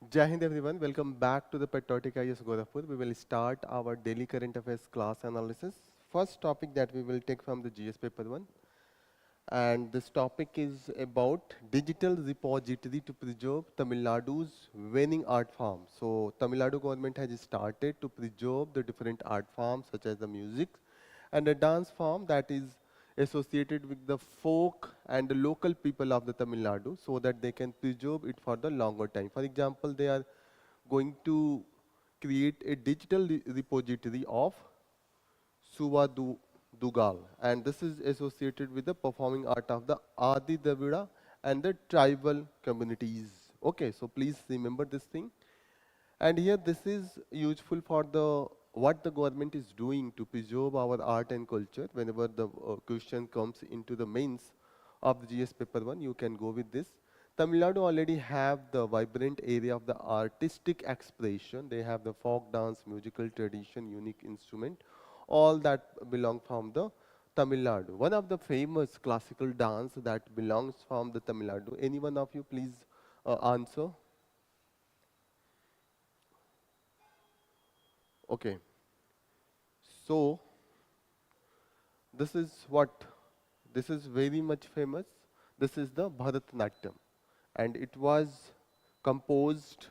Jai Hind everyone, welcome back to the Patriotic IS Gorakhpur. We will start our daily current affairs class analysis. First topic that we will take from the GS paper 1, and this topic is about digital repository to preserve Tamil Nadu's winning art form. So Tamil Nadu government has started to preserve the different art forms such as the music and a dance form that is associated with the folk and the local people of the Tamil Nadu so that they can preserve it for the longer time. For example, they are going to create a digital repository of Dugal, and this is associated with the performing art of the Adi Dravida and the tribal communities. Okay, so please remember this thing. And here this is useful for the what the government is doing to preserve our art and culture. Whenever the question comes into the mains of the GS paper 1, you can go with this. Tamil Nadu already have the vibrant area of the artistic expression. They have the folk dance, musical tradition, unique instrument, all that belong from the Tamil Nadu. One of the famous classical dance that belongs from the Tamil Nadu. Any one of you please answer? Okay. So this is what, this is very much famous. This is the Bharatanatyam, and it was composed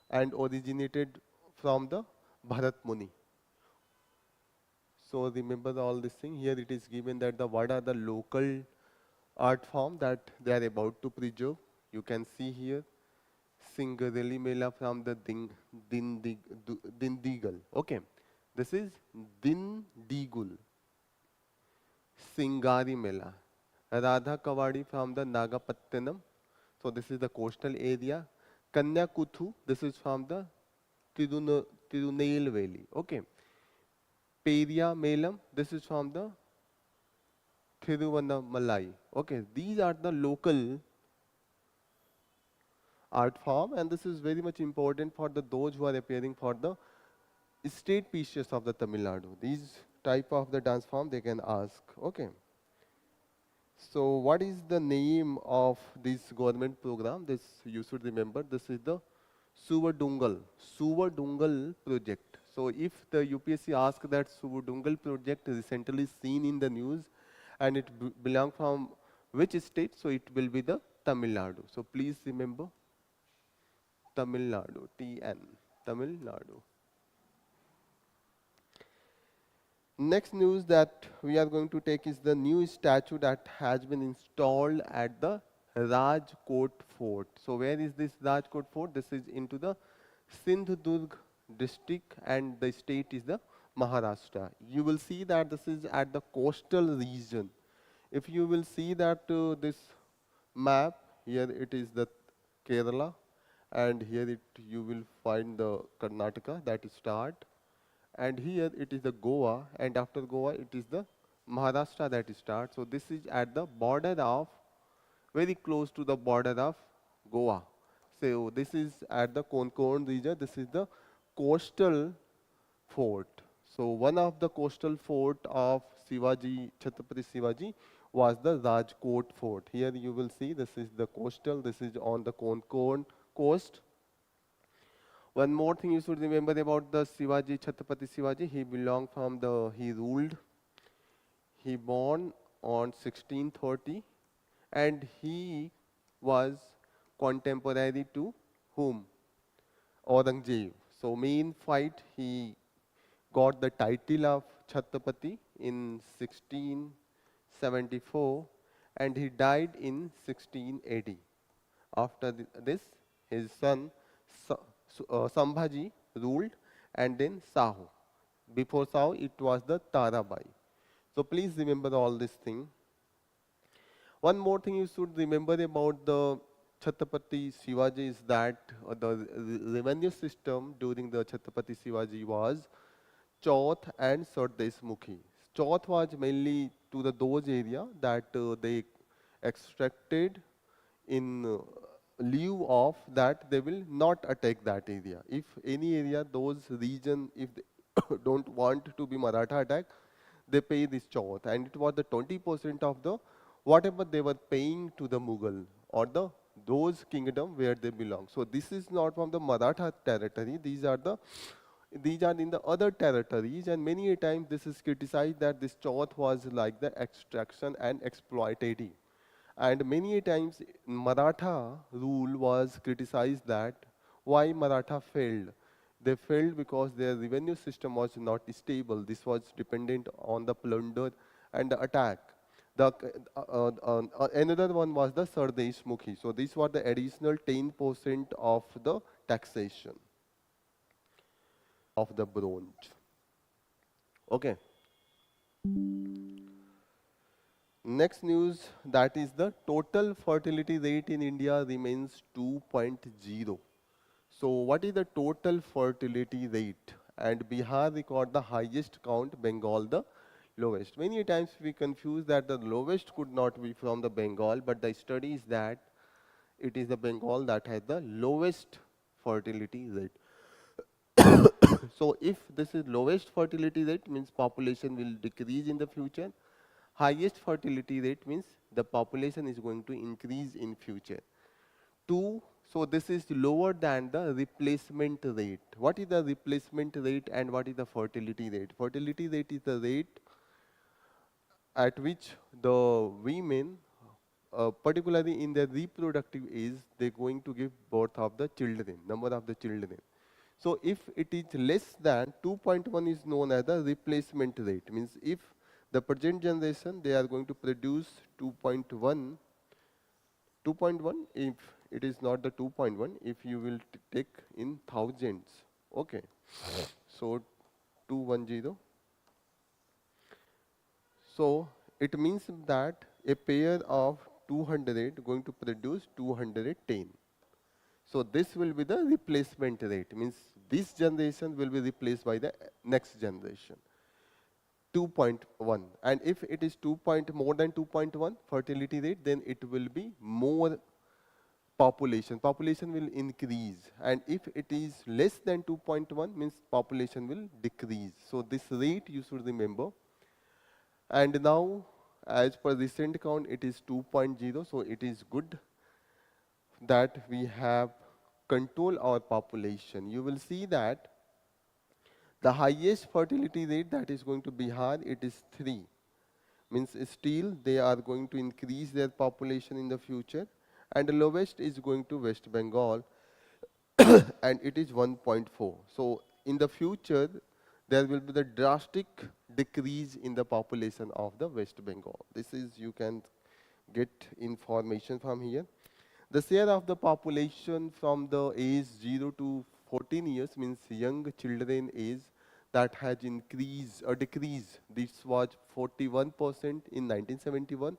and originated from the Bharat Muni. So remember all this thing. Here it is given that the what are the local art form that they are about to preserve. You can see here Singareli Mela from the Dindigal. Okay, this is Dindigul. Singari Mela. Radha Kavadi from the Nagapattinam. So this is the coastal area. Kanyakuthu, this is from the Tirunelveli. Okay. Peria Melam, this is from the Thiruvannamalai. Okay, these are the local art form, and this is very much important for the those who are appearing for the state pieces of the Tamil Nadu. These type of the dance form they can ask. Okay. So what is the name of this government program? This you should remember. This is the Suvadungal project. So if the UPSC asks that Suvadungal project recently seen in the news and it belong from which state? So it will be the Tamil Nadu. So please remember Tamil Nadu, TN, Tamil Nadu. Next news that we are going to take is the new statue that has been installed at the Rajkot Fort. So where is this Rajkot Fort? This is into the Sindhudurg district and the state is the Maharashtra. You will see that this is at the coastal region. If you will see that this map, here it is the Kerala and here you will find the Karnataka that is start, and here it is the Goa, and after Goa it is the Maharashtra that is start. So this is at the border of, very close to the border of Goa. So this is at the Konkan region. This is the coastal fort. So one of the coastal fort of Shivaji, Chhatrapati Shivaji, was the Rajkot Fort. Here you will see this is the coastal, this is on the Konkan coast. One more thing you should remember about the Shivaji, Chhatrapati Shivaji, he ruled, he born on 1630 and he was contemporary to whom? Aurangzeb. So main fight he got the title of Chhatrapati in 1674 and he died in 1680. After this, his son Sambhaji ruled and then Sahu. Before Sahu, it was the Tarabai. So please remember all this thing. One more thing you should remember about the Chhatrapati Shivaji is that the revenue system during the Chhatrapati Shivaji was Chauth and Sardeshmukhi. Chauth was mainly to the those area that they extracted in lieu of that they will not attack that area. If any area, those region, if they don't want to be Maratha attack, they pay this chauth, and it was the 20% of the whatever they were paying to the Mughal or the those kingdom where they belong. So this is not from the Maratha territory. These are in the other territories, and many a time this is criticized that this Chauth was like the extraction and exploitative. And many a times Maratha rule was criticized that why Maratha failed. They failed because their revenue system was not stable. This was dependent on the plunder and the attack. Another one was the Sardesh Mukhi. So these were the additional 10% of the taxation of the bronze. Okay. Next news, that is the total fertility rate in India remains 2.0. So what is the total fertility rate? And Bihar record the highest count, Bengal the lowest. Many times we confuse that the lowest could not be from the Bengal, but the study is that it is the Bengal that has the lowest fertility rate. So if this is lowest fertility rate means population will decrease in the future. Highest fertility rate means the population is going to increase in future. Two, so this is lower than the replacement rate. What is the replacement rate and what is the fertility rate? Fertility rate is the rate at which the women, particularly in their reproductive age, they're going to give birth of the children, number of the children. So if it is less than 2.1 is known as the replacement rate. Means if the present generation, they are going to produce 2.1, if it is not the 2.1, if you will take in thousands. Okay. So 210. So it means that a pair of 200 going to produce 210. So this will be the replacement rate. Means this generation will be replaced by the next generation. 2.1, and if it is more than 2.1 fertility rate, then it will be more population will increase, and if it is less than 2.1 means population will decrease. So this rate you should remember. And now as per recent count it is 2.0, so it is good that we have control our population. You will see that the highest fertility rate, that is going to Bihar, it is 3. Means still they are going to increase their population in the future. And the lowest is going to West Bengal and it is 1.4. So in the future, there will be the drastic decrease in the population of the West Bengal. This is, you can get information from here. The share of the population from the age 0 to 14 years means young children age, that has increased or decreased. This was 41% in 1971.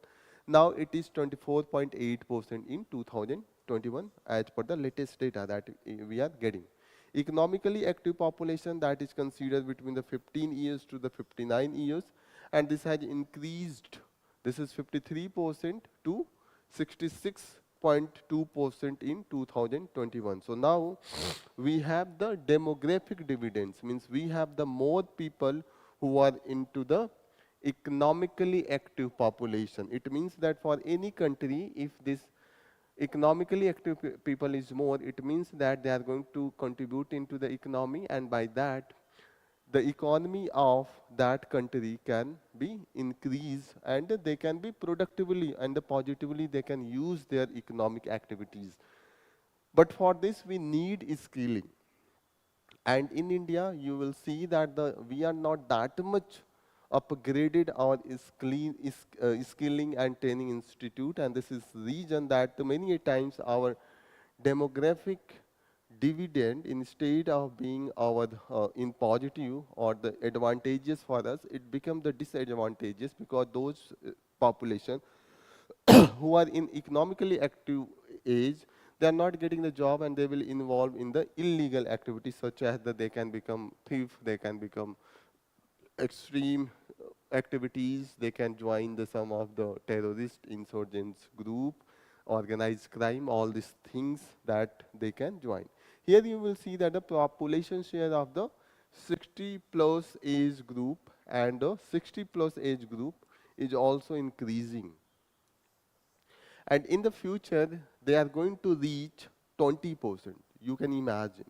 Now it is 24.8% in 2021 as per the latest data that we are getting. Economically active population, that is considered between the 15 years to the 59 years, and this has increased. This is 53% to 66.2% in 2021. So now we have the demographic dividends, means we have the more people who are into the economically active population. It means that for any country, if this economically active people is more, it means that they are going to contribute into the economy, and by that the economy of that country can be increased, and they can be productively and positively they can use their economic activities. But for this we need skilling. And in India, you will see that we are not that much upgraded our skilling and training institute, and this is reason that many a times our demographic dividend, instead of being our in positive or the advantageous for us, it becomes the disadvantageous, because those population who are in economically active age, they are not getting the job and they will involve in the illegal activities, such as that they can become thief, they can become extreme activities, they can join the some of the terrorist insurgents group, organized crime, all these things that they can join. Here you will see that the population share of the 60 plus age group and the 60 plus age group is also increasing. And in the future, they are going to reach 20%. You can imagine.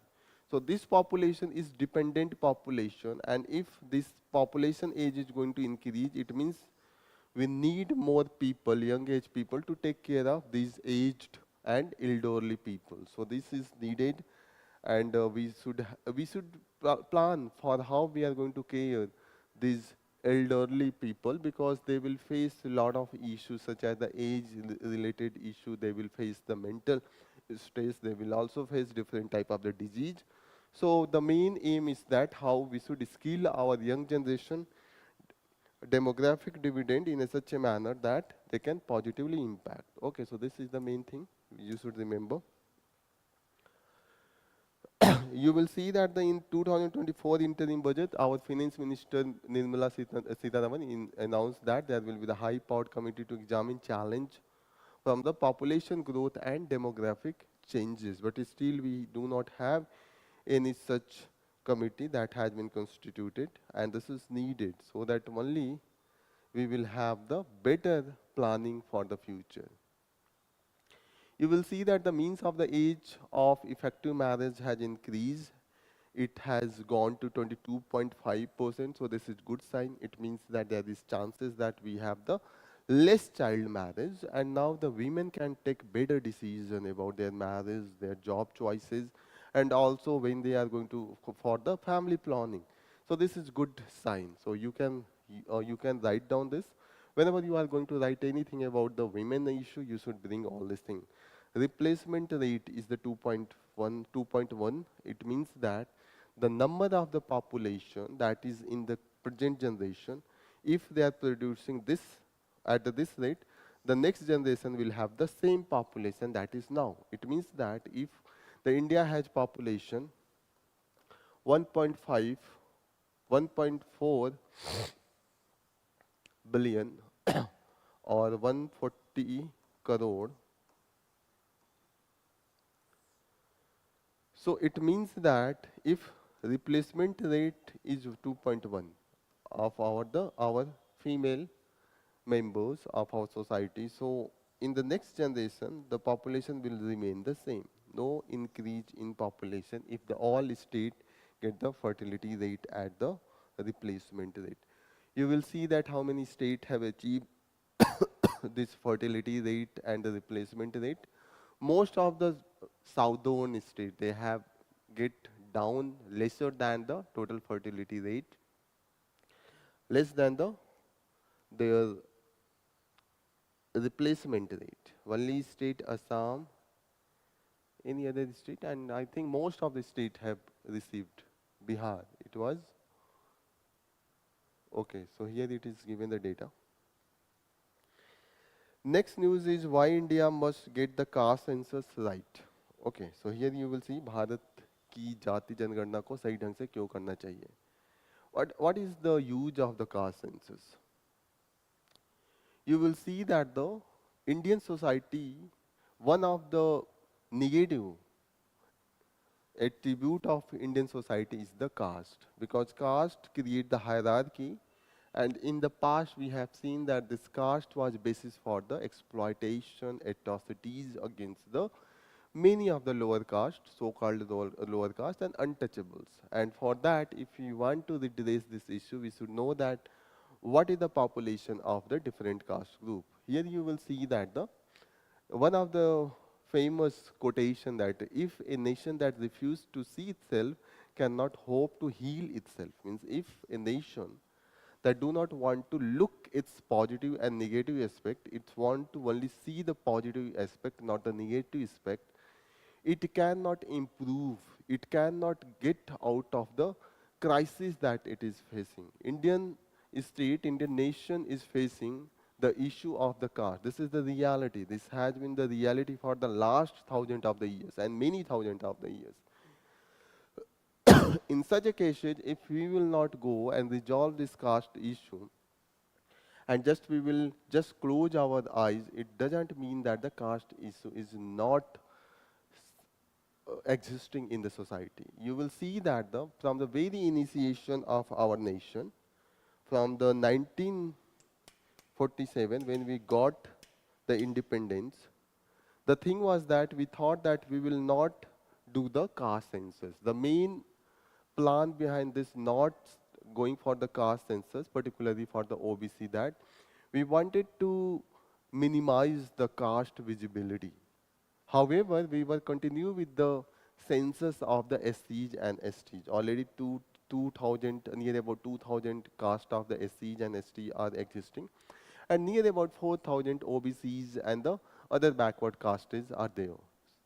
So this population is dependent population, and if this population age is going to increase, it means we need more people, young age people, to take care of these aged and elderly people. So this is needed, and we should plan for how we are going to care these elderly people, because they will face a lot of issues such as the age related issue. They will face the mental stress. They will also face different type of the disease. So the main aim is that how we should skill our young generation demographic dividend in a such a manner that they can positively impact. Okay, so this is the main thing you should remember. You will see that in 2024 interim budget, our Finance Minister Nirmala Sitharaman announced that there will be the high-powered committee to examine challenge from the population growth and demographic changes. But still, we do not have any such committee that has been constituted, and this is needed so that only we will have the better planning for the future. You will see that the means of the age of effective marriage has increased. It has gone to 22.5%, so this is good sign. It means that there is chances that we have the less child marriage, and now the women can take better decision about their marriage, their job choices, and also when they are going to for the family planning. So this is good sign. So you can write down this. Whenever you are going to write anything about the women issue, you should bring all these things. Replacement rate is the 2.1, 2.1. It means that the number of the population that is in the present generation, if they are producing this at this rate, the next generation will have the same population that is now. It means that if the India has population 1.5, 1.4 billion or 140 crore, so it means that if replacement rate is 2.1 of our female members of our society, so in the next generation the population will remain the same. No increase in population if the all state get the fertility rate at the replacement rate. You will see that how many states have achieved this fertility rate and the replacement rate. Most of the southern states, they have get down lesser than the total fertility rate, less than their replacement rate. Only state Assam, any other state, and I think most of the state have received. Bihar, it was okay. So here it is given the data. Next news is why India must get the caste census right. Okay, so here you will see Bharat की जाति जनगणना को सही ढंग से क्यों करना चाहिए. What is the use of the caste census? You will see that the Indian society, one of the negative attribute of Indian society is the caste, because caste create the hierarchy, and in the past we have seen that this caste was basis for the exploitation, atrocities against the many of the lower caste, so-called lower caste and untouchables. And for that, if we want to redress this issue, we should know that what is the population of the different caste group. Here you will see that the one of the famous quotation that if a nation that refuses to see itself cannot hope to heal itself, means if a nation that do not want to look its positive and negative aspect, it want to only see the positive aspect, not the negative aspect, it cannot improve, it cannot get out of the crisis that it is facing. Indian state, Indian nation is facing the issue of the caste. This is the reality. This has been the reality for the last thousand of the years and many thousand of the years. In such a case, if we will not go and resolve this caste issue, and just we will just close our eyes, it doesn't mean that the caste issue is not existing in the society. You will see that from the very initiation of our nation, from the 1947 when we got the independence, the thing was that we thought that we will not do the caste census. The main plan behind this not going for the caste census, particularly for the OBC, that we wanted to minimize the caste visibility. However, we will continue with the census of the SCs and STs. Already 2000, near about 2000 caste of the SCs and ST are existing, and near about 4000 OBCs and the other backward castes are there.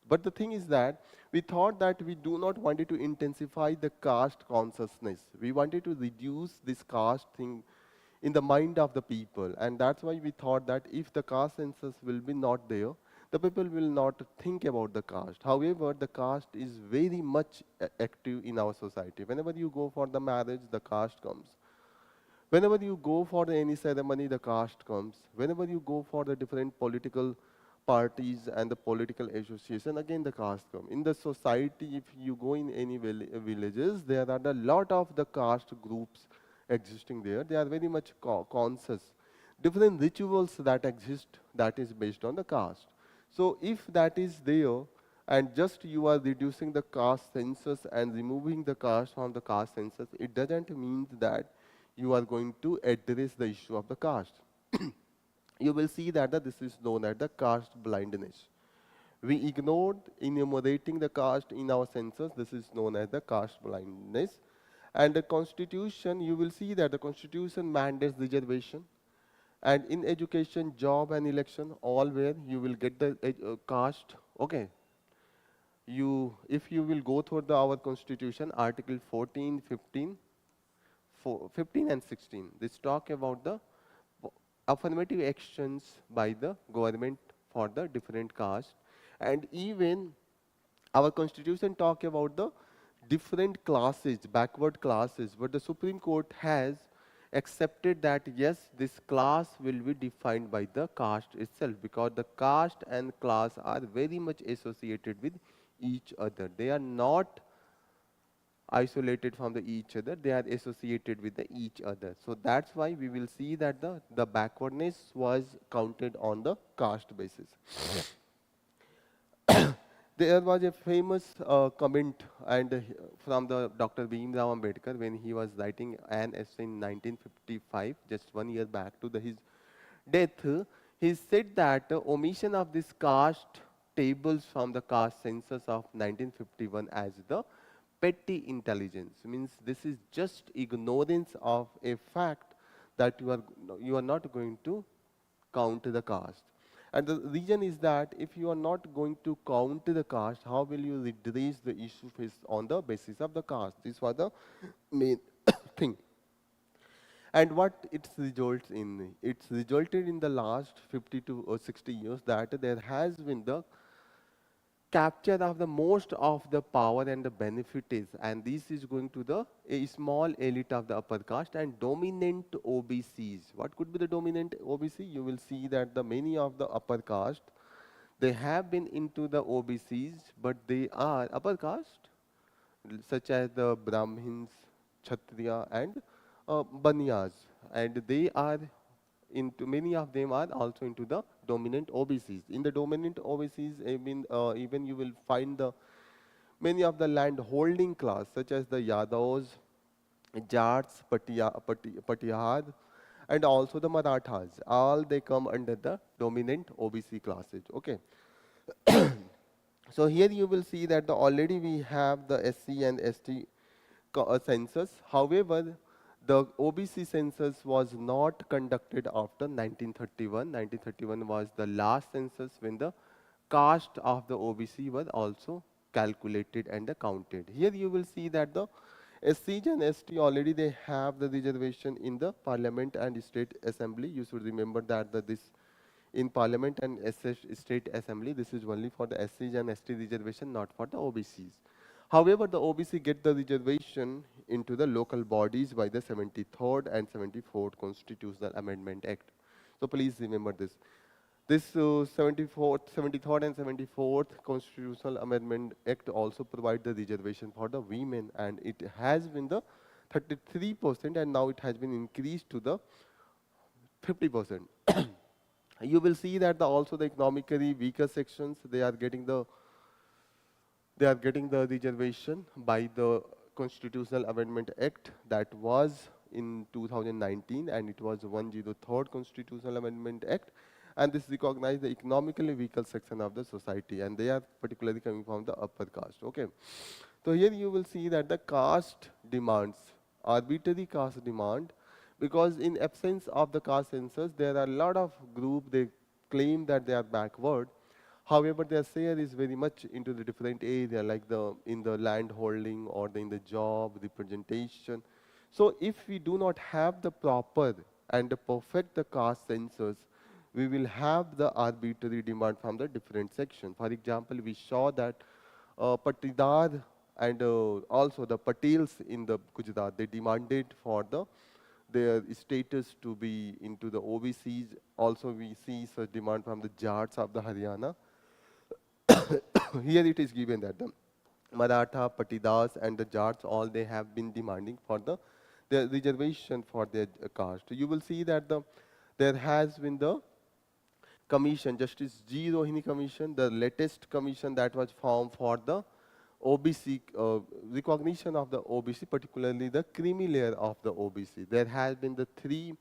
But the thing is that we thought that we do not wanted to intensify the caste consciousness. We wanted to reduce this caste thing in the mind of the people, and that's why we thought that if the caste census will be not there, the people will not think about the caste. However, the caste is very much active in our society. Whenever you go for the marriage, the caste comes. Whenever you go for any ceremony, the caste comes. Whenever you go for the different political parties and the political association, again the caste come. In the society, if you go in any villages, there are a lot of the caste groups existing there. They are very much conscious. Different rituals that exist, that is based on the caste. So if that is there, and just you are reducing the caste census and removing the caste from the caste census, it doesn't mean that you are going to address the issue of the caste. You will see that this is known as the caste blindness. We ignored enumerating the caste in our census. This is known as the caste blindness. And the constitution, you will see that the constitution mandates reservation. And in education, job and election, all where you will get the caste. Okay. If you will go through our constitution, Article 14, 15, 15 and 16, this talk about the affirmative actions by the government for the different caste, and even our constitution talk about the different classes, backward classes, but the Supreme Court has accepted that yes, this class will be defined by the caste itself, because the caste and class are very much associated with each other. They are not isolated from each other, they are associated with each other. So that's why we will see that the backwardness was counted on the caste basis. There was a famous comment and from the Dr. Bhimrao Ambedkar when he was writing an essay in 1955, just 1 year back to his death. He said that omission of this caste tables from the caste census of 1951 as the petty intelligence, means this is just ignorance of a fact that you are not going to count the caste. And the reason is that if you are not going to count the caste, how will you redress the issue faced on the basis of the caste? This was the main thing. And what it results in? It's resulted in the last 50 to 60 years that there has been the capture of the most of the power and the benefit is, and this is going to the a small elite of the upper caste and dominant OBCs. What could be the dominant OBC? You will see that the many of the upper caste, they have been into the OBCs, but they are upper caste, such as the Brahmins, Kshatriya, and Banyas, and they are into, many of them are also into the dominant OBCs. In the dominant OBCs, even you will find the many of the land holding class, such as the Yadavs, Jats, Patihar, and also the Marathas. All they come under the dominant OBC classes. Okay. So here you will see that already we have the SC and ST census. However, the OBC census was not conducted after 1931. 1931 was the last census when the caste of the OBC was also calculated and counted. Here you will see that the SC and ST already they have the reservation in the Parliament and State Assembly. You should remember that this in Parliament and State Assembly, this is only for the SCs and ST reservation, not for the OBCs. However, the OBC get the reservation into the local bodies by the 73rd and 74th Constitutional Amendment Act. So please remember this. This 73rd and 74th Constitutional Amendment Act also provide the reservation for the women, and it has been the 33%, and now it has been increased to the 50%. You will see that also the economically weaker sections, they are getting the reservation by the Constitutional Amendment Act that was in 2019, and it was 103rd Constitutional Amendment Act, and this recognized the economically weaker section of the society, and they are particularly coming from the upper caste. Okay, so here you will see that the caste demands, arbitrary caste demand, because in absence of the caste census, there are a lot of group they claim that they are backward. However, their share is very much into the different area, like the in the land holding or in the job representation. So, if we do not have the proper and the perfect the caste census, we will have the arbitrary demand from the different section. For example, we saw that Patidar and also the Patels in the Gujarat, they demanded for their status to be into the OBCs. Also, we see such demand from the Jats of the Haryana. Here it is given that the Maratha, Patidas, and the Jats, all they have been demanding for the reservation for their caste. You will see that there has been the commission, Justice G. Rohini Commission, the latest commission that was formed for the OBC, recognition of the OBC, particularly the creamy layer of the OBC. There has been the three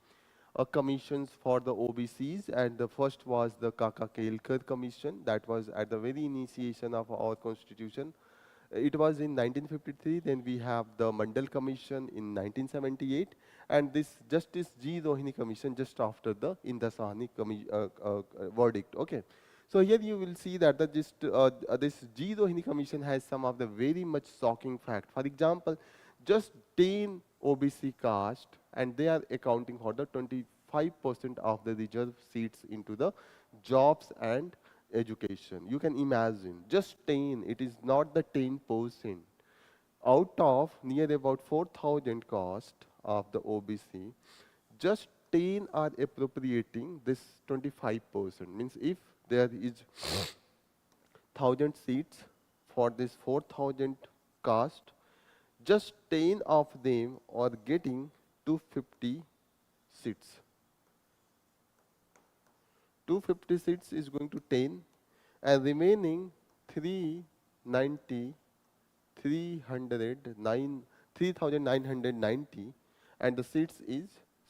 commissions for the OBCs, and the first was the Kaka Kelkar Commission that was at the very initiation of our constitution. It was in 1953, then we have the Mandal Commission in 1978, and this Justice G. Rohini Commission just after the Indra Sahni verdict. Okay. So here you will see that this G. Rohini Commission has some of the very much shocking fact. For example, just 10 OBC caste, and they are accounting for the 25% of the reserve seats into the jobs and education. You can imagine, just 10, it is not the 10%. Out of near about 4,000 caste of the OBC, just 10 are appropriating this 25%. Means if there is 1,000 seats for this 4,000 caste, just 10 of them are getting 250 seats. 250 seats is going to 10, and remaining 390, 3,990, and the seats is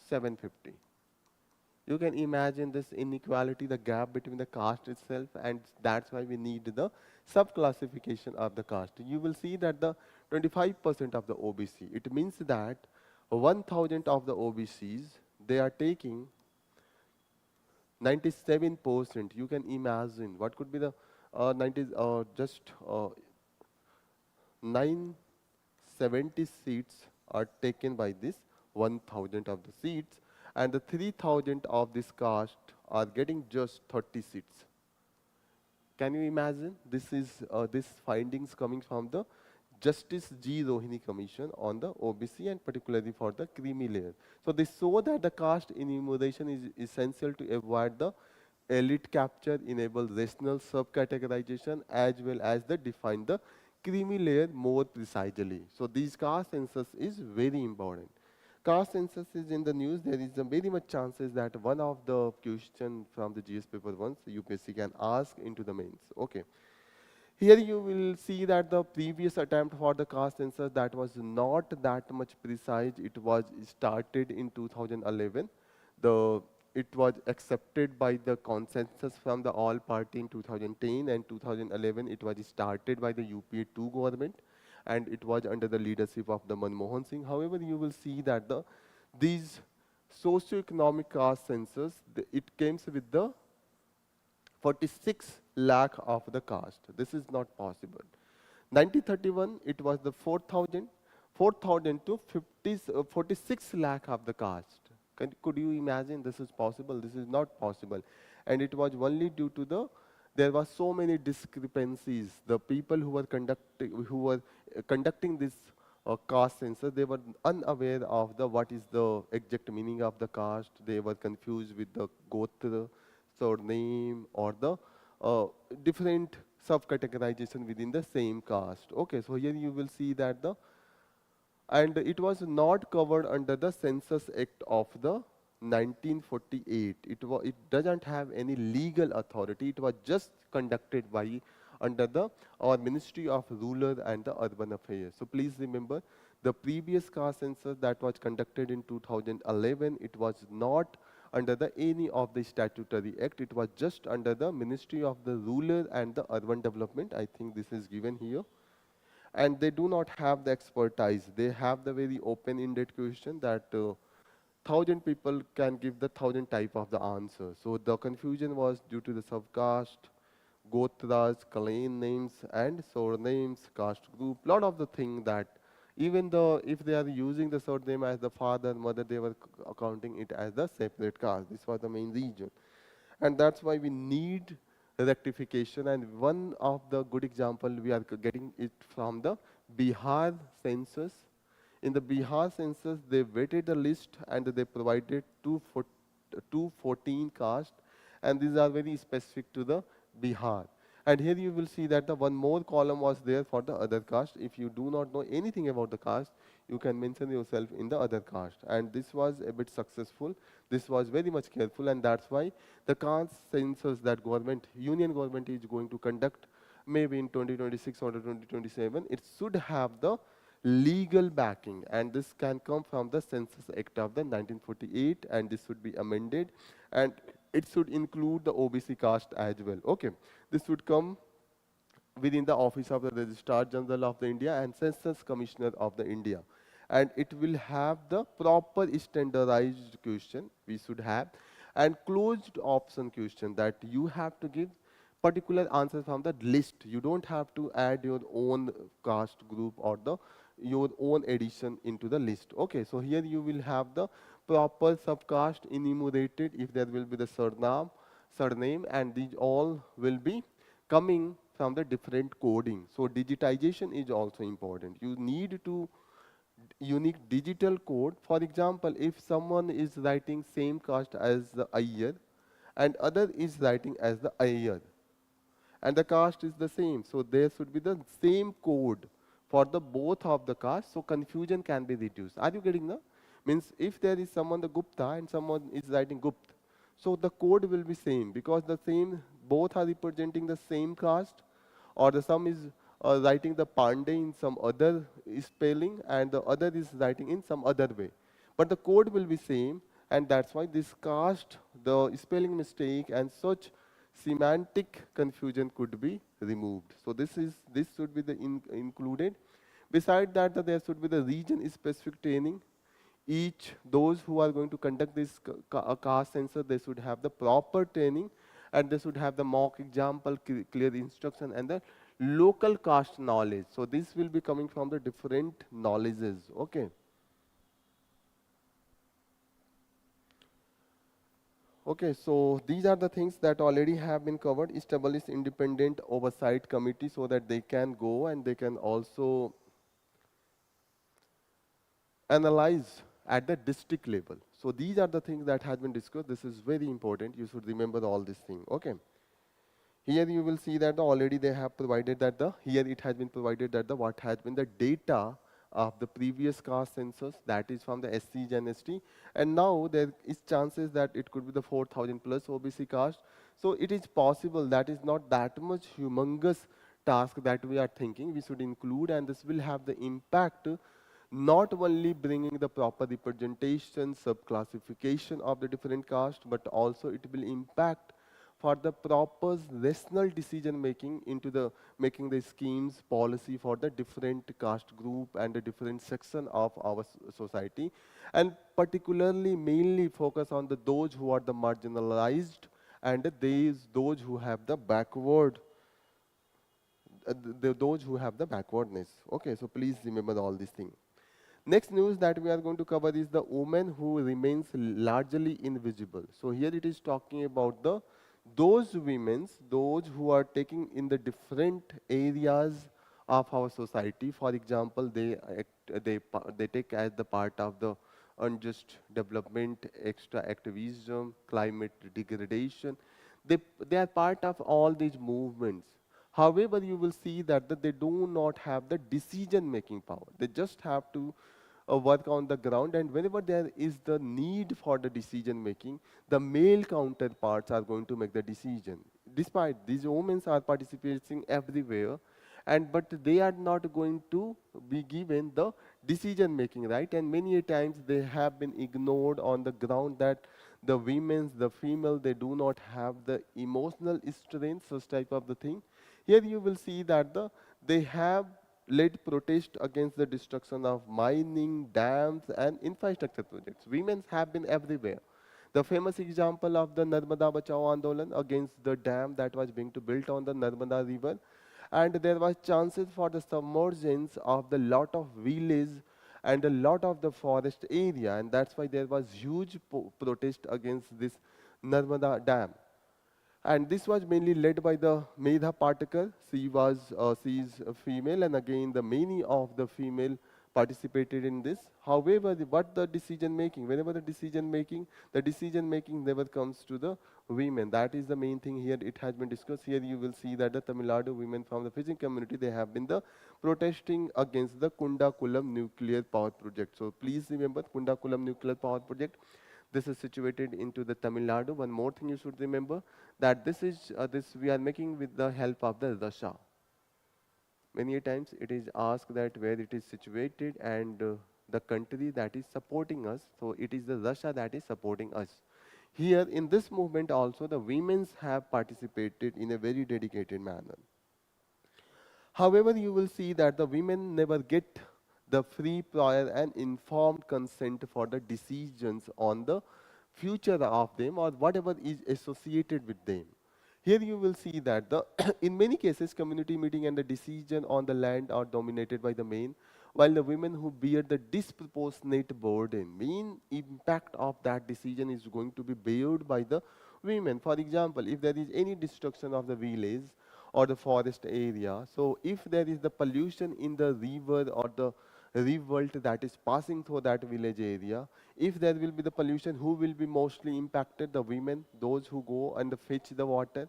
750. You can imagine this inequality, the gap between the caste itself, and that's why we need the sub-classification of the caste. You will see that the 25% of the OBC, it means that 1,000 of the OBCs, they are taking 97%. You can imagine what could be the 970 seats are taken by this 1,000 of the seats, and the 3,000 of this caste are getting just 30 seats. Can you imagine? This is this findings coming from the Justice G. Rohini Commission on the OBC, and particularly for the creamy layer. So they show that the caste enumeration is essential to avoid the elite capture, enable rational subcategorization, as well as the define the creamy layer more precisely. So these caste census is very important. Caste census is in the news. There is a very much chances that one of the question from the GS paper once UPSC can ask into the mains. Okay. Here you will see that the previous attempt for the caste census, that was not that much precise. It was started in 2011. It was accepted by the consensus from the all party in 2010, and 2011 it was started by the UPA 2 government, and it was under the leadership of the Manmohan Singh. However, you will see that these socio-economic caste census, it comes with the 46 lakh of the caste. This is not possible. 1931, it was the 4,000 to 46 lakh of the caste. Could you imagine this is possible? This is not possible. And it was only due to there were so many discrepancies. The people who were conducting this caste census, they were unaware of what is the exact meaning of the caste. They were confused with the gotra, surname, or the different sub-categorization within the same caste. Okay, so here you will see that and it was not covered under the Census Act of the 1948. It doesn't have any legal authority. It was just conducted by under the our Ministry of Rural and the Urban Affairs. So please remember, the previous caste census that was conducted in 2011, it was not under the any of the statutory act. It was just under the Ministry of the Rural and the Urban Development. I think this is given here. And they do not have the expertise. They have the very open-ended question that 1,000 people can give the 1,000 type of the answer. So the confusion was due to the subcaste, gotras, clan names, and surnames, caste group. Lot of the thing that even though if they are using the surname as the father, mother, they were accounting it as the separate caste. This was the main reason, and that's why we need rectification. And one of the good example we are getting it from the Bihar census. In the Bihar census, they weighted the list and they provided 214 caste, and these are very specific to the Bihar. And here you will see that the one more column was there for the other caste. If you do not know anything about the caste, you can mention yourself in the other caste. And this was a bit successful. This was very much careful, and that's why the caste census that union government is going to conduct maybe in 2026 or 2027, it should have the legal backing, and this can come from the Census Act of the 1948, and this should be amended, and it should include the OBC caste as well. Okay, this would come within the office of the Registrar General of the India and Census Commissioner of the India, and it will have the proper standardized question we should have, and closed option question that you have to give particular answer from the list. You don't have to add your own caste group or the your own addition into the list. Okay, so here you will have the proper subcaste enumerated if there will be the surname, and these all will be coming from the different coding. So digitization is also important. You need to unique digital code. For example, if someone is writing same caste as the Iyer and other is writing as the Iyer, and the caste is the same, so there should be the same code for the both of the caste, so confusion can be reduced. Are you getting the means? If there is someone the Gupta and someone is writing Gupt, so the code will be same because the same, both are representing the same caste, or the some is writing the Pandey in some other spelling and the other is writing in some other way, but the code will be same, and that's why this caste, the spelling mistake and such semantic confusion could be removed. So this should be the included. Beside that, there should be the region specific training. Each those who are going to conduct this caste census, they should have the proper training, and they should have the mock example, clear instruction, and the local caste knowledge. So this will be coming from the different knowledges. Okay. Okay, so these are the things that already have been covered. Establish independent oversight committee so that they can go and they can also analyze at the district level. So these are the things that has been discussed. This is very important. You should remember all these things. Okay. Here you will see that already they have provided that here it has been provided that what has been the data of the previous caste census, that is from the SCs and ST, and now there is chances that it could be the 4,000 plus OBC caste. So it is possible, that is not that much humongous task that we are thinking we should include, and this will have the impact not only bringing the proper representation, sub-classification of the different caste, but also it will impact for the proper rational decision making into the making the schemes policy for the different caste group and the different section of our society, and particularly mainly focus on those who are the marginalized and those who have the backward those who have the backwardness. Okay, so please remember all these things. Next news that we are going to cover is the woman who remains largely invisible. So here it is talking about those women, those who are taking in the different areas of our society. For example, they take as the part of the unjust development, extra activism, climate degradation. They are part of all these movements. However, you will see that they do not have the decision making power. They just have to work on the ground, and whenever there is the need for the decision making, the male counterparts are going to make the decision. Despite these women are participating everywhere, and but they are not going to be given the decision making, right? And many a times they have been ignored on the ground that the women's, the female, they do not have the emotional strength, such type of the thing. Here you will see that they have led protest against the destruction of mining, dams, and infrastructure projects. Women have been everywhere. The famous example of the Narmada Bachao Andolan against the dam that was being to built on the Narmada river, and there was chances for the submergence of the lot of village and a lot of the forest area, and that's why there was huge protest against this Narmada dam. And this was mainly led by the Medha Patakar. She is a female, and again the many of the female participated in this. However, what the decision making, whenever the decision making never comes to the women. That is the main thing here. It has been discussed. Here you will see that the Tamil Nadu women from the fishing community, they have been the protesting against the Kundakulam nuclear power project. So please remember Kundakulam nuclear power project. This is situated into the Tamil Nadu. One more thing you should remember, that this we are making with the help of the Russia. Many a times it is asked that where it is situated and the country that is supporting us. So it is the Russia that is supporting us. Here in this movement also the women have participated in a very dedicated manner. However, you will see that the women never get the free, prior, and informed consent for the decisions on the future of them or whatever is associated with them. Here you will see that in many cases community meeting and the decision on the land are dominated by the men, while the women who bear the disproportionate burden, mean impact of that decision is going to be borne by the women. For example, if there is any destruction of the village or the forest area, so if there is the pollution in the river or the revolt that is passing through that village area, if there will be the pollution, who will be mostly impacted? The women, those who go and fetch the water.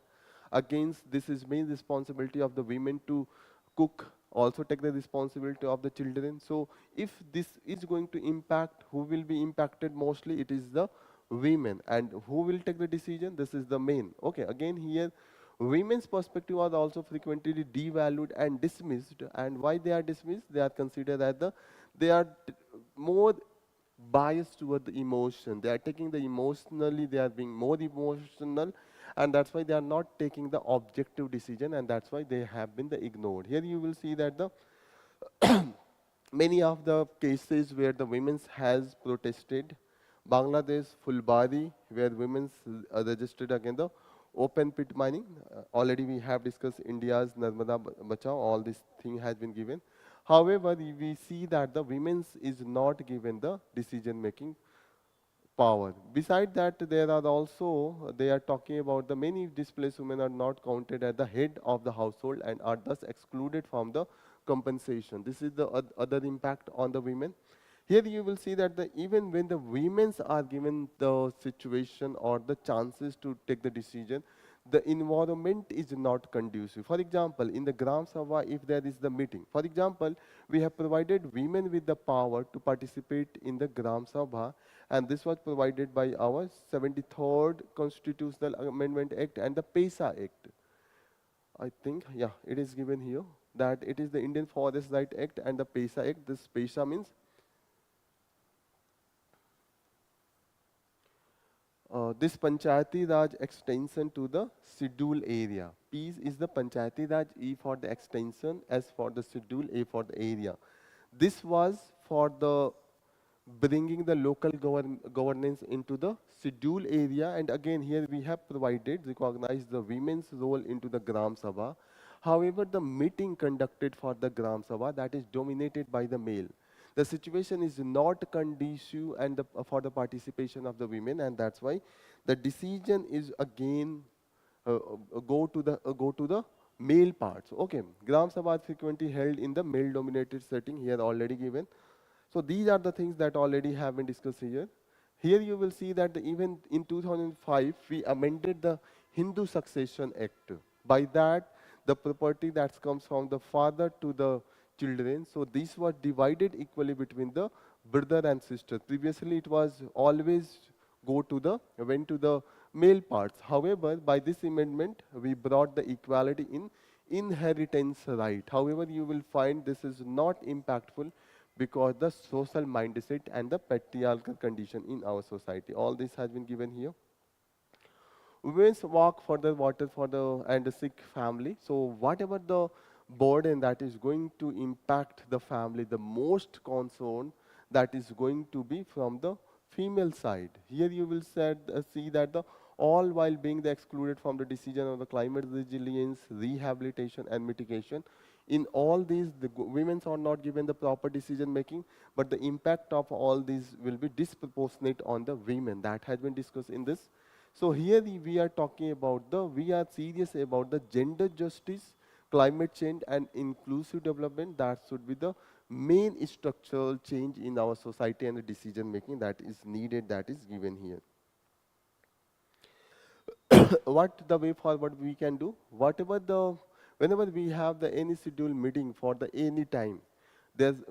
Against this is main responsibility of the women to cook, also take the responsibility of the children. So if this is going to impact, who will be impacted mostly? It is the women. And who will take the decision? This is the men. Okay, again here women's perspective are also frequently devalued and dismissed. And why they are dismissed? They are considered as they are more biased toward the emotion. They are taking the emotionally, they are being more emotional, and that's why they are not taking the objective decision, and that's why they have been the ignored. Here you will see that the many of the cases where the women's has protested, Bangladesh, Fulbari, where women's registered against the open pit mining. Already we have discussed India's Narmada Bachao, all this thing has been given. However, we see that the women's is not given the decision making power. Besides that, there are also, they are talking about the many displaced women are not counted as the head of the household and are thus excluded from the compensation. This is the other impact on the women. Here you will see that even when the women are given the situation or the chances to take the decision, the environment is not conducive. For example, in the Gram Sabha, if there is the meeting, for example, we have provided women with the power to participate in the Gram Sabha, and this was provided by our 73rd Constitutional Amendment Act and the PESA Act. I think, yeah, it is given here that it is the Indian Forest Right Act and the PESA Act. This PESA means this Panchayati Raj extension to the schedule area. P is the Panchayati Raj, E for the extension, S for the schedule, A for the area. This was for the bringing the local governance into the schedule area, and again here we have provided, recognized the women's role into the Gram Sabha. However, the meeting conducted for the Gram Sabha, that is dominated by the male. The situation is not conducive and for the participation of the women, and that's why the decision is again go to the male parts. Okay, Gram Sabha is frequently held in the male dominated setting, here already given. So these are the things that already have been discussed here. Here you will see that even in 2005, we amended the Hindu Succession Act. By that, the property that comes from the father to the children, so these were divided equally between the brother and sister. Previously, it was always went to the male parts. However, by this amendment, we brought the equality in inheritance right. However, you will find this is not impactful because the social mindset and the patriarchal condition in our society. All this has been given here. Women's walk for the water for the and the sick family. So whatever the burden that is going to impact the family, the most concern that is going to be from the female side. Here you will see that the all while being the excluded from the decision of the climate resilience, rehabilitation and mitigation. In all these, the women are not given the proper decision making, but the impact of all these will be disproportionate on the women. That has been discussed in this. So here we are talking about we are serious about the gender justice, climate change and inclusive development. That should be the main structural change in our society and the decision making that is needed, that is given here. What the way forward we can do? Whenever we have the any scheduled meeting for the any time,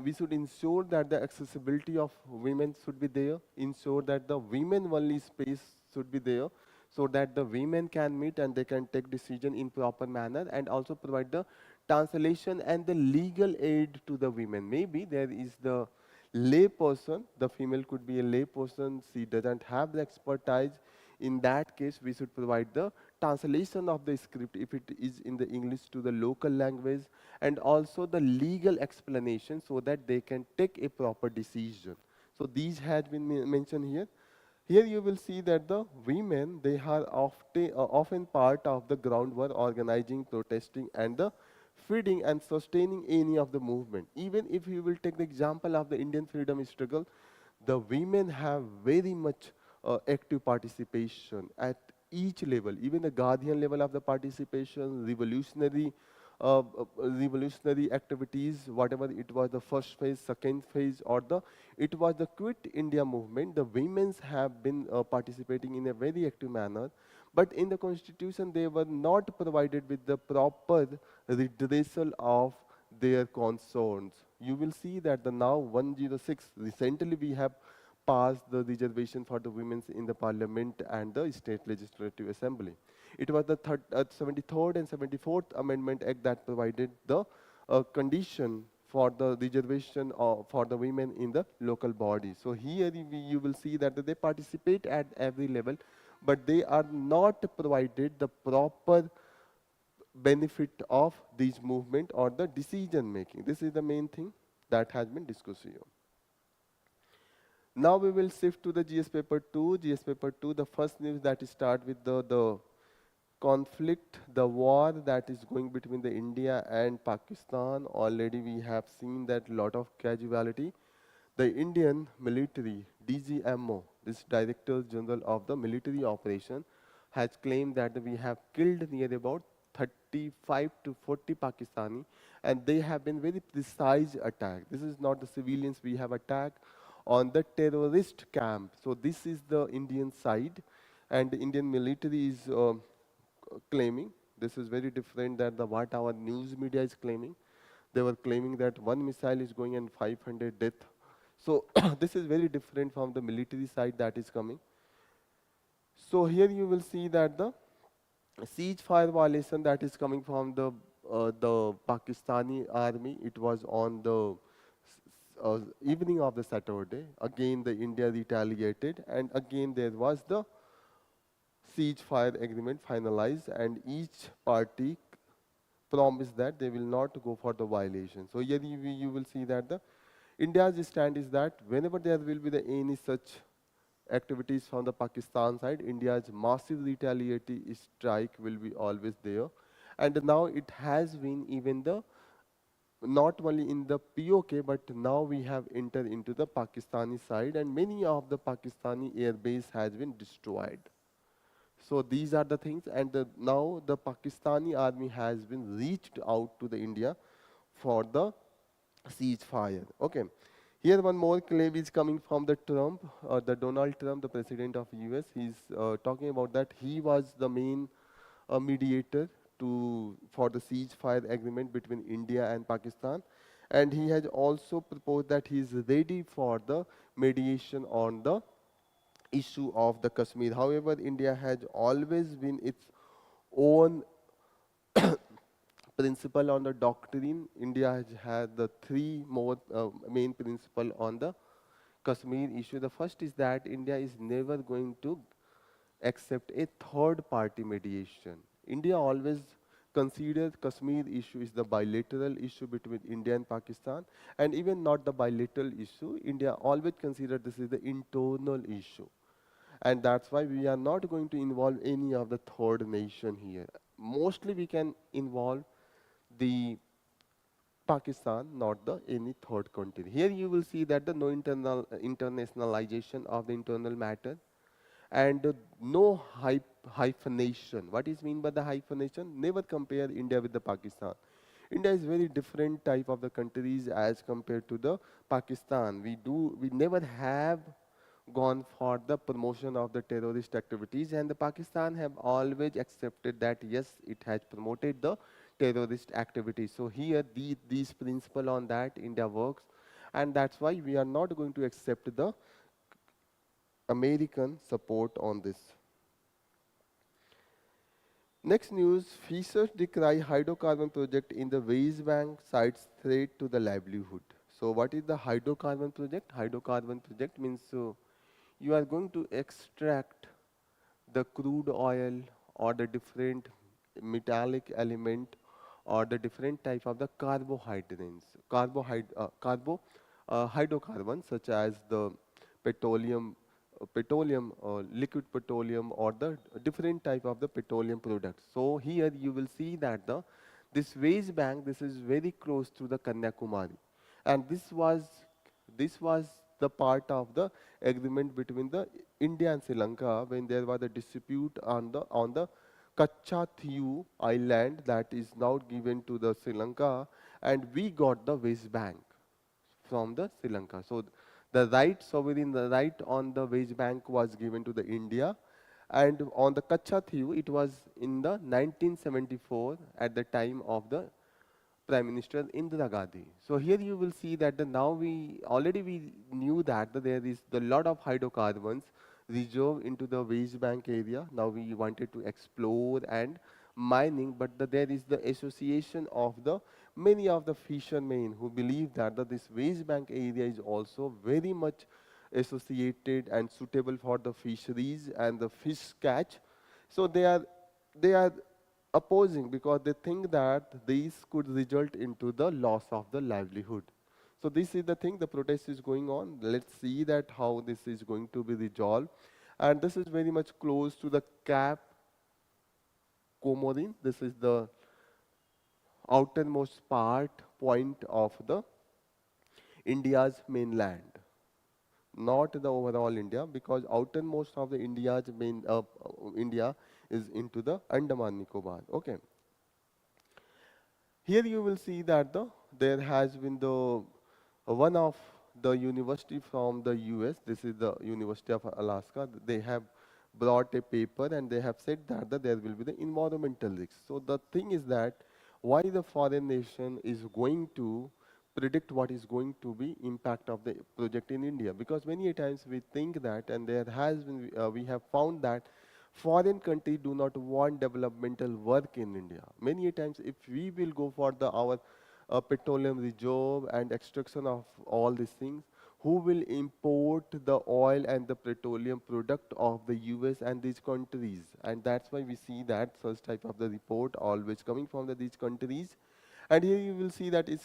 we should ensure that the accessibility of women should be there, ensure that the women only space should be there, so that the women can meet and they can take decision in proper manner, and also provide the translation and the legal aid to the women. Maybe there is the lay person, the female could be a lay person, she doesn't have the expertise. In that case, we should provide the translation of the script if it is in the English to the local language, and also the legal explanation so that they can take a proper decision. So these had been mentioned here. Here you will see that the women, they are often part of the groundwork, organizing, protesting, and the feeding and sustaining any of the movement. Even if you will take the example of the Indian freedom struggle, the women have very much active participation at each level, even the guardian level of the participation, revolutionary activities, whatever it was the first phase, second phase, or it was the Quit India movement. The women's have been participating in a very active manner, but in the constitution they were not provided with the proper redressal of their concerns. You will see that the now 106 recently we have passed the reservation for the women in the parliament and the state legislative assembly. It was the 73rd and 74th Amendment Act that provided the condition for the reservation for the women in the local body. So here you will see that they participate at every level, but they are not provided the proper benefit of these movement or the decision making. This is the main thing that has been discussed here. Now we will shift to the GS paper 2. GS paper 2, the first news that start with the conflict, the war that is going between the India and Pakistan. Already we have seen that lot of casualty. The Indian military, DGMO, this Director General of the Military Operation, has claimed that we have killed near about 35 to 40 Pakistani, and they have been very precise attack. This is not the civilians we have attacked on the terrorist camp. So this is the Indian side, and the Indian military is claiming. This is very different than what our news media is claiming. They were claiming that one missile is going and 500 death. So this is very different from the military side that is coming. So here you will see that the ceasefire violation that is coming from the Pakistani army. It was on the evening of the Saturday. Again, the India retaliated, and again there was the ceasefire agreement finalized, and each party promised that they will not go for the violation. So here you will see that the India's stand is that whenever there will be any such activities from the Pakistan side, India's massive retaliatory strike will be always there. And now it has been even the not only in the POK, but now we have entered into the Pakistani side, and many of the Pakistani airbase has been destroyed. So these are the things, and now the Pakistani army has been reached out to the India for the ceasefire. Okay. Here one more claim is coming from the Trump, the Donald Trump, the president of US. He's talking about that he was the main mediator for the ceasefire agreement between India and Pakistan. And he has also proposed that he is ready for the mediation on the issue of the Kashmir. However, India has always been its own principle on the doctrine. India has had the three more main principle on the Kashmir issue. The first is that India is never going to accept a third party mediation. India always considers Kashmir issue is the bilateral issue between India and Pakistan, and even not the bilateral issue. India always considers this is the internal issue, and that's why we are not going to involve any of the third nation here. Mostly we can involve the Pakistan, not the any third country. Here you will see that the no internationalization of the internal matter, and no hyphenation. What is mean by the hyphenation? Never compare India with the Pakistan. India is very different type of the countries as compared to the Pakistan. We never have gone for the promotion of the terrorist activities, and the Pakistan have always accepted that yes, it has promoted the terrorist activities. So here these principle on that India works, and that's why we are not going to accept the American support on this. Next news, Fishers decry hydrocarbon project in the West Bank cites threat to the livelihood. So what is the hydrocarbon project? Hydrocarbon project means you are going to extract the crude oil or the different metallic element or the different type of the hydrocarbons such as the petroleum, liquid petroleum or the different type of the petroleum products. So here you will see that this West Bank, this is very close to the Kanyakumari, and this was the part of the agreement between the India and Sri Lanka when there was a dispute on the Kachathyu island that is now given to the Sri Lanka, and we got the West Bank from the Sri Lanka. So the right sovereign, the right on the West Bank was given to the India, and on the Kachathyu it was in the 1974 at the time of the Prime Minister Indira Gandhi. So here you will see that now we knew that there is a lot of hydrocarbons reserved into the West Bank area. Now we wanted to explore and mining, but there is the association of the many of the fishermen who believe that this West Bank area is also very much associated and suitable for the fisheries and the fish catch. So they are opposing because they think that these could result into the loss of the livelihood. So this is the thing, the protest is going on. Let's see that how this is going to be resolved. And this is very much close to the Cap Comorin. This is the outermost point of the India's mainland. Not the overall India, because outermost of the India is into the Andaman Nicobar. Okay. Here you will see that there has been one of the university from the US. This is the University of Alaska. They have brought a paper and they have said that there will be the environmental risks. So the thing is that why the foreign nation is going to predict what is going to be impact of the project in India, because many times we think that, and there has been we have found that foreign countries do not want developmental work in India. Many times if we will go for our petroleum reserve and extraction of all these things, who will import the oil and the petroleum product of the US and these countries? And that's why we see that such type of the report always coming from these countries. And here you will see that it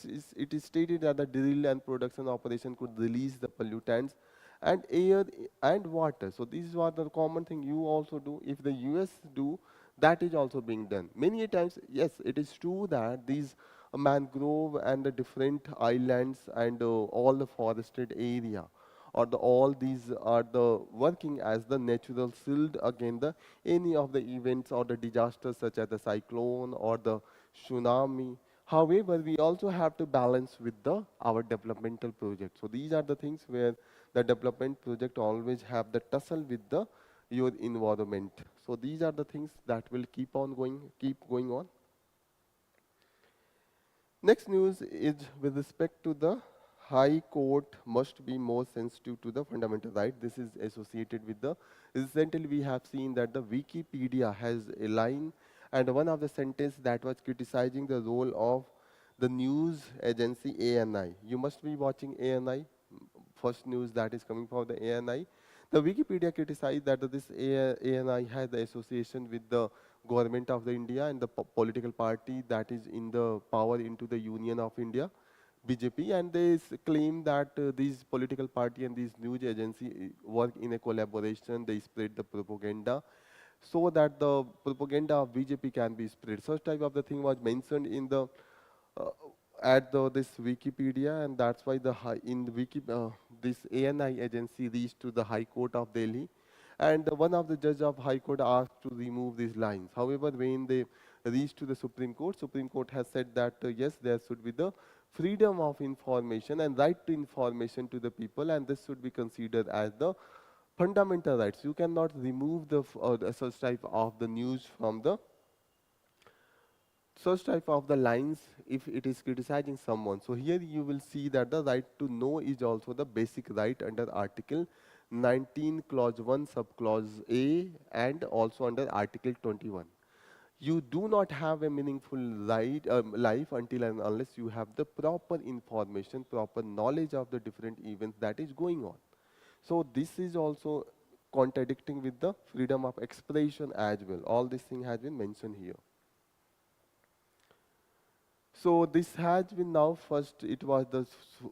is stated that the drill and production operation could release the pollutants and air and water. So these are the common thing you also do. If the US do, that is also being done. Many times, yes, it is true that these mangrove and the different islands and all the forested area or all these are the working as the natural shield against the any of the events or the disasters such as the cyclone or the tsunami. However, we also have to balance with our developmental project. So these are the things where the development project always have the tussle with your environment. So these are the things that will keep going on. Next news is with respect to the High Court must be more sensitive to the fundamental right. This is associated with the recently we have seen that the Wikipedia has a line and one of the sentence that was criticizing the role of the news agency ANI. You must be watching ANI, first news that is coming from the ANI. The Wikipedia criticized that this ANI has the association with the government of the India and the political party that is in the power into the Union of India, BJP, and they claim that these political party and these news agency work in a collaboration. They spread the propaganda so that the propaganda of BJP can be spread. Such type of the thing was mentioned in the uh, at this Wikipedia, and that's why in the this ANI agency reached to the High Court of Delhi, and one of the judge of High Court asked to remove these lines. However, when they reached to the Supreme Court has said that yes, there should be the freedom of information and right to information to the people, and this should be considered as the fundamental rights. You cannot remove the such type of the news from the such type of the lines if it is criticizing someone. So here you will see that the right to know is also the basic right under Article 19 clause 1 subclause A and also under Article 21. You do not have a meaningful life until and unless you have the proper information, proper knowledge of the different events that is going on. So this is also contradicting with the freedom of expression as well. All this thing has been mentioned here. So this has been now first it was the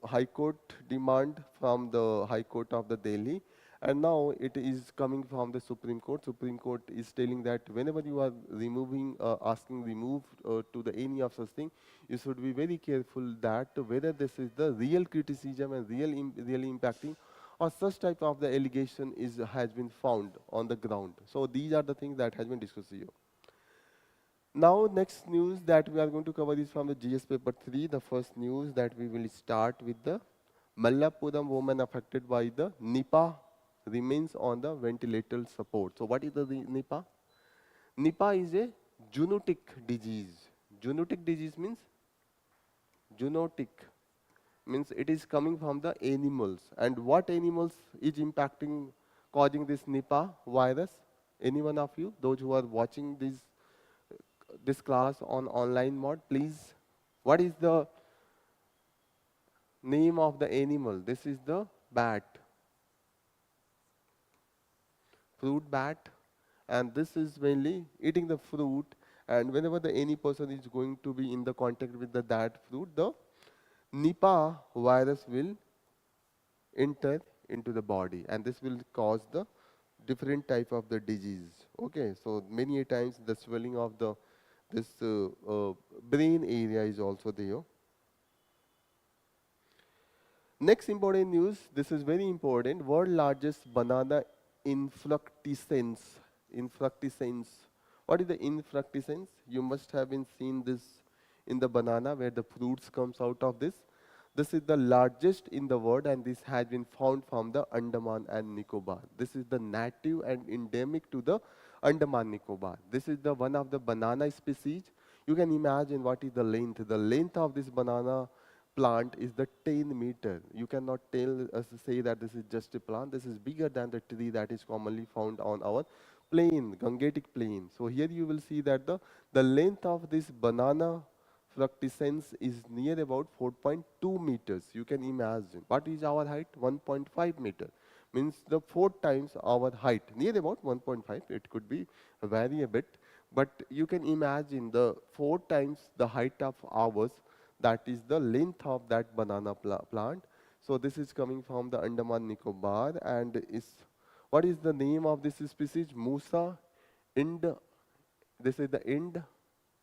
High Court demand from the High Court of the Delhi, and now it is coming from the Supreme Court. Supreme Court is telling that whenever you are removing, asking remove to the any of such thing, you should be very careful that whether this is the real criticism and really impacting, or such type of the allegation has been found on the ground. So these are the things that has been discussed here. Now, next news that we are going to cover is from the GS paper 3. The first news that we will start with the Malappuram woman affected by the Nipah remains on the ventilator support. So, what is the Nipah? Nipah is a zoonotic disease. Zoonotic disease means zoonotic means it is coming from the animals. And what animals is impacting, causing this Nipah virus? Any one of you, those who are watching this class on online mode, please. What is the name of the animal? This is the bat, fruit bat, and this is mainly eating the fruit. And whenever any person is going to be in the contact with that fruit, the Nipah virus will enter into the body, and this will cause the different type of the disease. Okay, so many a times the swelling of the this brain area is also there. Next important news, this is very important. World largest banana infructescence. Infructescence. What is the infructescence? You must have been seen this in the banana where the fruits comes out of this. This is the largest in the world, and this has been found from the Andaman and Nicobar. This is the native and endemic to the Andaman Nicobar. This is the one of the banana species. You can imagine what is the length. The length of this banana plant is the 10 meter. You cannot tell us say that this is just a plant. This is bigger than the tree that is commonly found on our plain, Gangetic plain. So here you will see that the length of this banana fructescence is near about 4.2 meters. You can imagine. What is our height? 1.5 meter. Means the 4 times our height. Near about 1.5. It could be vary a bit. But you can imagine the 4 times the height of ours, that is the length of that banana plant. So this is coming from the Andaman Nicobar, and is what is the name of this species? Musa ind. This is the ind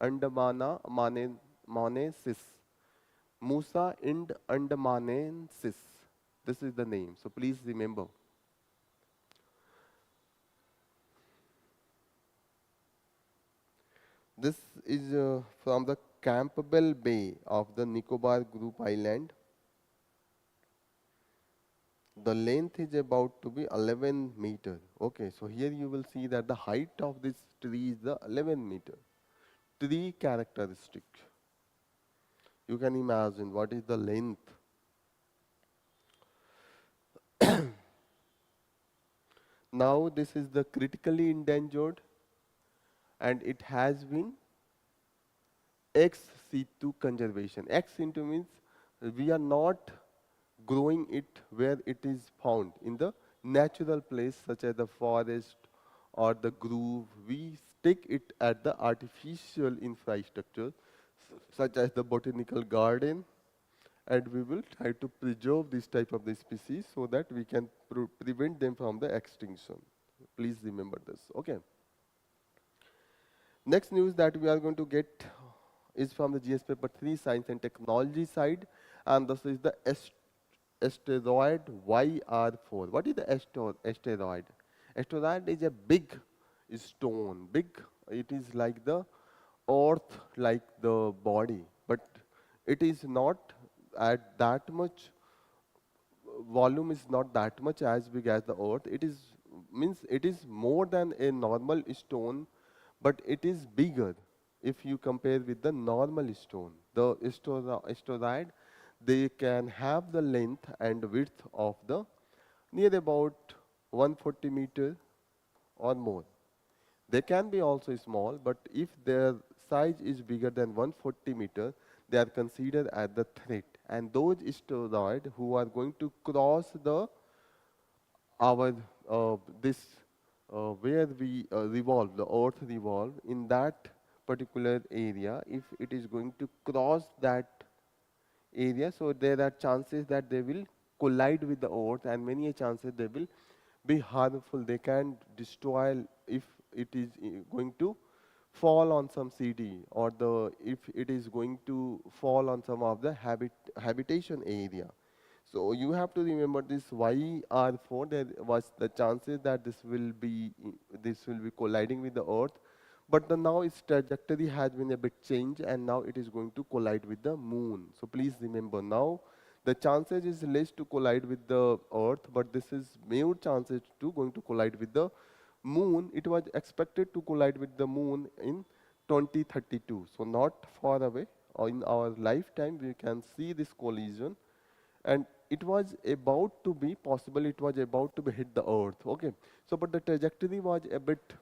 Andamana manensis. Musa ind Andamanensis. This is the name. So please remember. This is from the Campbell Bay of the Nicobar Group Island. The length is about to be 11 meter. Okay, so here you will see that the height of this tree is the 11 meter. Tree characteristic. You can imagine what is the length. Now this is the critically endangered, and it has been ex situ conservation. Ex situ means we are not growing it where it is found in the natural place such as the forest or the grove. We stick it at the artificial infrastructure such as the botanical garden, and we will try to preserve this type of the species so that we can prevent them from the extinction. Please remember this. Okay. Next news that we are going to get is from the GS paper 3 science and technology side, and this is the asteroid YR4. What is the asteroid? Asteroid is a big stone. Big, it is like the earth, like the body, but it is not at that much volume, is not that much as big as the earth. It is, means it is more than a normal stone, but it is bigger if you compare with the normal stone. The asteroid, they can have the length and width of the near about 140 meter or more. They can be also small, but if their size is bigger than 140 meter, they are considered as the threat. And those asteroids who are going to cross the our this where we revolve, the Earth revolve in that particular area. If it is going to cross that area, so there are chances that they will collide with the Earth, and many a chances they will be harmful. They can destroy if it is going to fall on some city, or the if it is going to fall on some of the habitation area. So you have to remember this YR4. There was the chances that this will be colliding with the Earth, but the now its trajectory has been a bit changed, and now it is going to collide with the Moon. So please remember, now the chances is less to collide with the Earth, but this is more chances to going to collide with the Moon. It was expected to collide with the Moon in 2032, so not far away. Or in our lifetime, we can see this collision, and it was about to be possible. It was about to be hit the Earth. Okay, so but the trajectory was a bit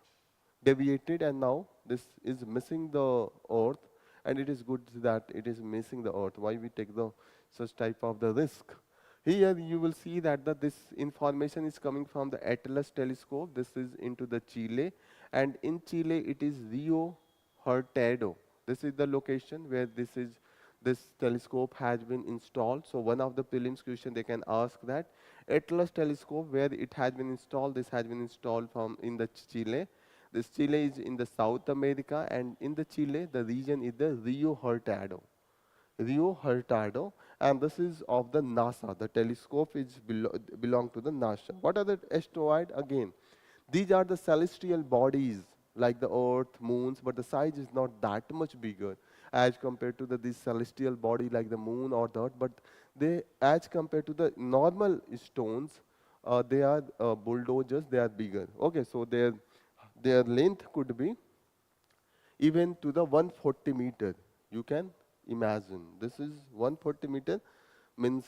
deviated, and now this is missing the Earth, and it is good that it is missing the Earth. Why we take the such type of the risk? Here you will see that this information is coming from the Atlas telescope. This is into the Chile, and in Chile it is Rio Hurtado. This is the location where this telescope has been installed. So one of the prelims question they can ask that Atlas telescope, where it has been installed. This has been installed from in the Chile. This Chile is in the South America, and in the Chile, the region is the Rio Hurtado. Rio Hurtado, and this is of the NASA. The telescope is belong to the NASA. What are the asteroid? Again, these are the celestial bodies like the Earth, moons, but the size is not that much bigger as compared to this celestial body like the moon or the Earth. But they, as compared to the normal stones, they are bulldozers. They are bigger. Okay, so their length could be even to the 140 meter. You can imagine. This is 140 meter, means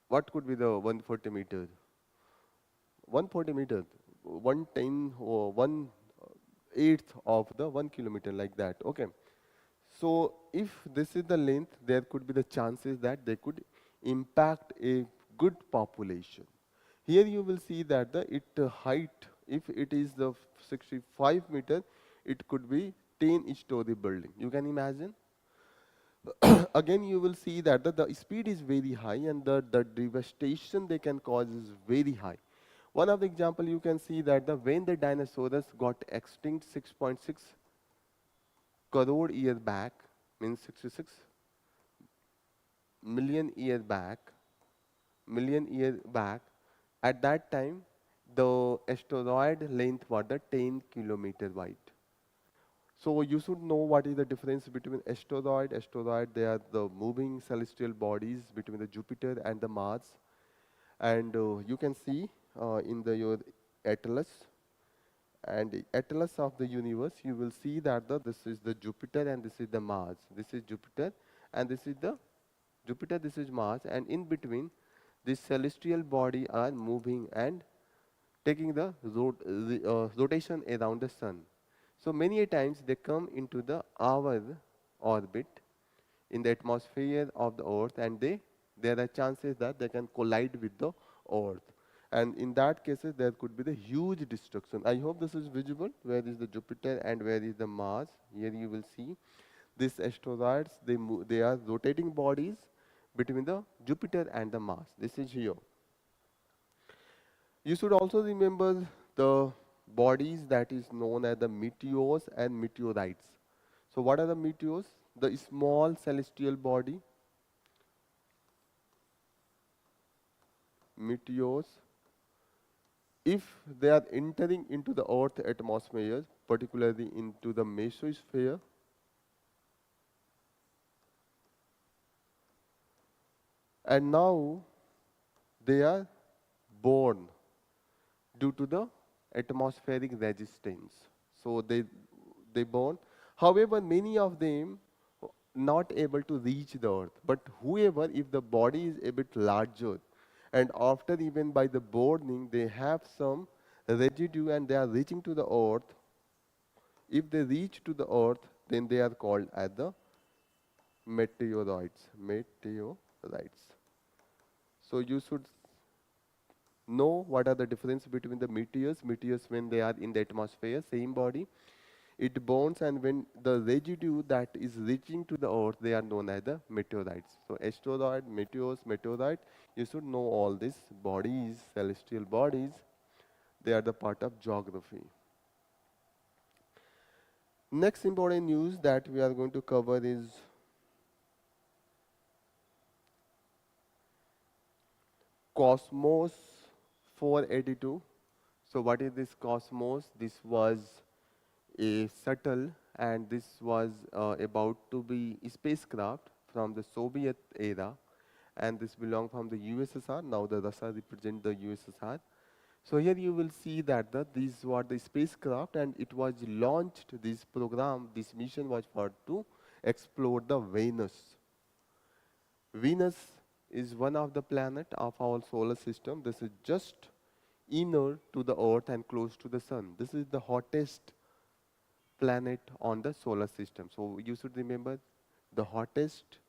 what could be the 140 meter? 140 meter, 110 or 1/8 of the 1 kilometer, like that. Okay. So if this is the length, there could be the chances that they could impact a good population. Here you will see that the height, if it is the 65 meter, it could be 10-story building. You can imagine. Again, you will see that the speed is very high, and the devastation they can cause is very high. One of the example you can see that when the dinosaurs got extinct 6.6 crore years back, means 66 million years back, at that time the asteroid length was the 10 kilometer wide. So you should know what is the difference between asteroid. They are the moving celestial bodies between the Jupiter and the Mars, and you can see in your atlas, and the atlas of the universe, you will see that this is the Jupiter and this is the Mars. This is Jupiter and this is the Jupiter, this is Mars, and in between this celestial body are moving and taking the rotation around the sun. So many a times they come into the our orbit in the atmosphere of the earth, and there are chances that they can collide with the earth, and in that cases there could be the huge destruction. I hope this is visible. Where is the Jupiter and where is the Mars? Here you will see these asteroids, they are rotating bodies between the Jupiter and the Mars. This is here. You should also remember the bodies that is known as the meteors and meteorites. So what are the meteors? The small celestial body, meteors, if they are entering into the Earth atmosphere, particularly into the mesosphere, and now they are born due to the atmospheric resistance. So they born. However, many of them not able to reach the earth. But whoever, if the body is a bit larger, and after even by the burning, they have some residue and they are reaching to the earth. If they reach to the earth, then they are called as the meteoroids. Meteorites. So you should know what are the difference between the meteors. Meteors, when they are in the atmosphere, same body, it burns, and when the residue that is reaching to the earth, they are known as the meteorites. So asteroid, meteors, meteorite, you should know all these bodies, celestial bodies. They are the part of geography. Next important news that we are going to cover is Cosmos 482. So what is this Cosmos? This was a shuttle, and this was about to be a spacecraft from the Soviet era, and this belonged from the USSR. Now the Russia represent the USSR. So here you will see that these were the spacecraft, and it was launched. This program, this mission was for to explore the Venus. Venus is one of the planet of our solar system. This is just inner to the Earth and close to the Sun. This is the hottest planet on the solar system. So you should remember the hottest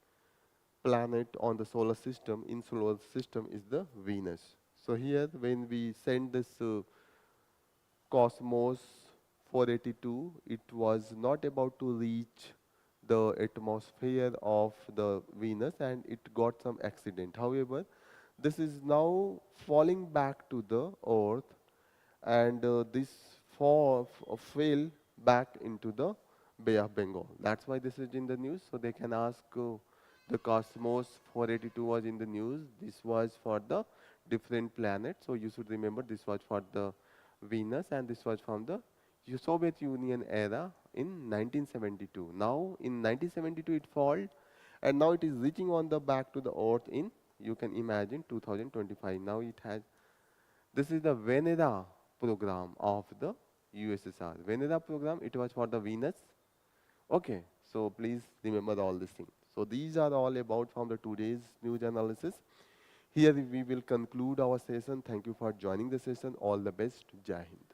planet on the solar system in solar system is the Venus. So here when we send this Cosmos 482, it was not about to reach the atmosphere of the Venus, and it got some accident. However, this is now falling back to the Earth, and this fell back into the Bay of Bengal. That's why this is in the news. So they can ask the Cosmos 482 was in the news. This was for the different planet. So you should remember this was for the Venus, and this was from the Soviet Union era in 1972. Now in 1972 it fall, and now it is reaching on the back to the Earth in, you can imagine, 2025. Now it has, this is the Venera program of the USSR. Venera program, it was for the Venus. Okay, so please remember all these things. So these are all about from the today's news analysis. Here we will conclude our session. Thank you for joining the session. All the best. Jai Hind.